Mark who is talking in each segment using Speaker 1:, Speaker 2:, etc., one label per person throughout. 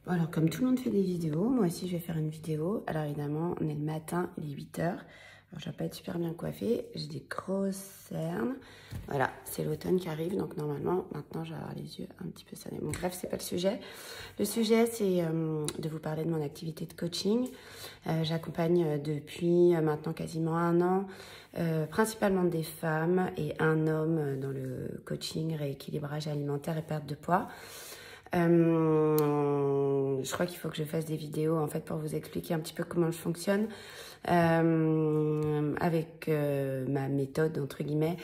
Speaker 1: Alors, comme tout le monde fait des vidéos, moi aussi je vais faire une vidéo. Alors évidemment, on est le matin, il est 8 h. Alors, je vais pas être super bien coiffée. J'ai des grosses cernes. Voilà, c'est l'automne qui arrive. Donc normalement, maintenant, je vais avoir les yeux un petit peu sonnés. Bon, bref, c'est pas le sujet. Le sujet, c'est de vous parler de mon activité de coaching. J'accompagne depuis maintenant quasiment 1 an, principalement des femmes et un homme dans le coaching, rééquilibrage alimentaire et perte de poids. Je crois qu'il faut que je fasse des vidéos en fait pour vous expliquer un petit peu comment je fonctionne avec ma méthode entre guillemets.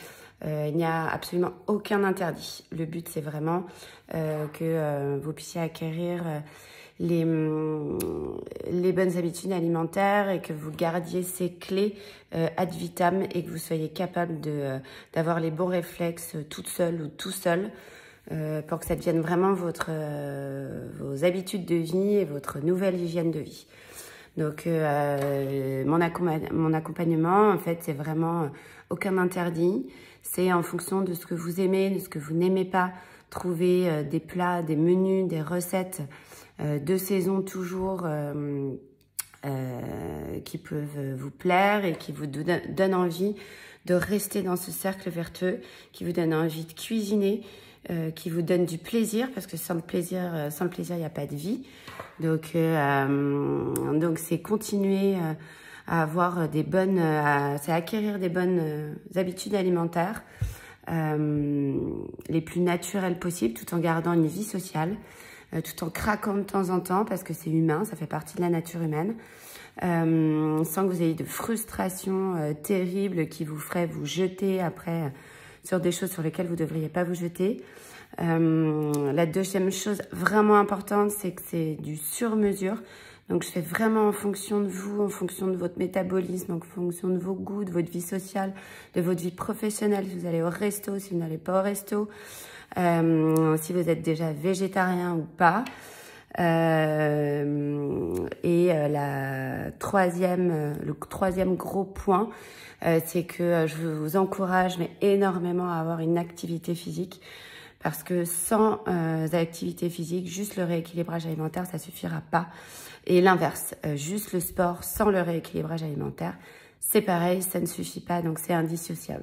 Speaker 1: Il n'y a absolument aucun interdit. Le but c'est vraiment que vous puissiez acquérir les bonnes habitudes alimentaires et que vous gardiez ces clés ad vitam et que vous soyez capable d'avoir les bons réflexes toute seule ou tout seul. Pour que ça devienne vraiment vos habitudes de vie et votre nouvelle hygiène de vie. Donc, mon accompagnement, en fait, c'est vraiment aucun interdit. C'est en fonction de ce que vous aimez, de ce que vous n'aimez pas. Trouver des plats, des menus, des recettes de saison toujours qui peuvent vous plaire et qui vous donnent envie de rester dans ce cercle vertueux, qui vous donne envie de cuisiner, qui vous donne du plaisir, parce que sans le plaisir, il n'y a pas de vie. Donc c'est continuer à avoir des bonnes, c'est acquérir des bonnes habitudes alimentaires les plus naturelles possibles, tout en gardant une vie sociale, tout en craquant de temps en temps, parce que c'est humain, ça fait partie de la nature humaine. Sans que vous ayez de frustration terrible qui vous ferait vous jeter après sur des choses sur lesquelles vous ne devriez pas vous jeter. La deuxième chose vraiment importante, c'est que c'est du sur-mesure. Donc, je fais vraiment en fonction de vous, en fonction de votre métabolisme, en fonction de vos goûts, de votre vie sociale, de votre vie professionnelle. Si vous allez au resto, si vous n'allez pas au resto, si vous êtes déjà végétarien ou pas. Le troisième gros point, c'est que je vous encourage mais énormément à avoir une activité physique, parce que sans activité physique, juste le rééquilibrage alimentaire, ça suffira pas. Et l'inverse, juste le sport sans le rééquilibrage alimentaire, c'est pareil, ça ne suffit pas, donc c'est indissociable.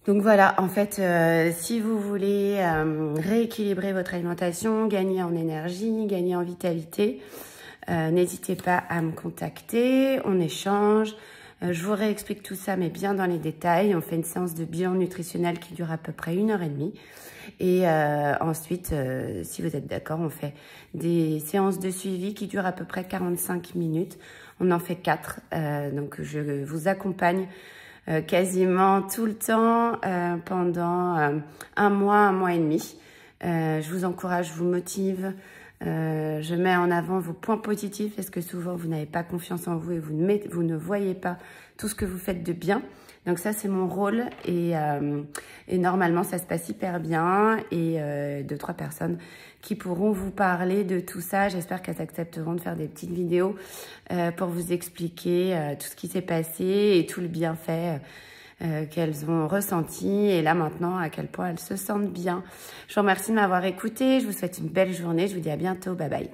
Speaker 1: Donc voilà, en fait, si vous voulez rééquilibrer votre alimentation, gagner en énergie, gagner en vitalité, n'hésitez pas à me contacter, on échange. Je vous réexplique tout ça, mais bien dans les détails. On fait une séance de bilan nutritionnel qui dure à peu près 1h30. Et ensuite, si vous êtes d'accord, on fait des séances de suivi qui durent à peu près 45 minutes. On en fait 4. Donc, je vous accompagne quasiment tout le temps pendant 1 mois, 1 mois et demi. Je vous encourage, je vous motive. Je mets en avant vos points positifs, parce que souvent vous n'avez pas confiance en vous et vous ne voyez pas tout ce que vous faites de bien. Donc ça, c'est mon rôle et normalement ça se passe hyper bien, et 2-3 personnes qui pourront vous parler de tout ça. J'espère qu'elles accepteront de faire des petites vidéos pour vous expliquer tout ce qui s'est passé et tout le bienfait qu'elles ont ressenti, et là maintenant à quel point elles se sentent bien. Je vous remercie de m'avoir écouté, je vous souhaite une belle journée, je vous dis à bientôt, bye bye.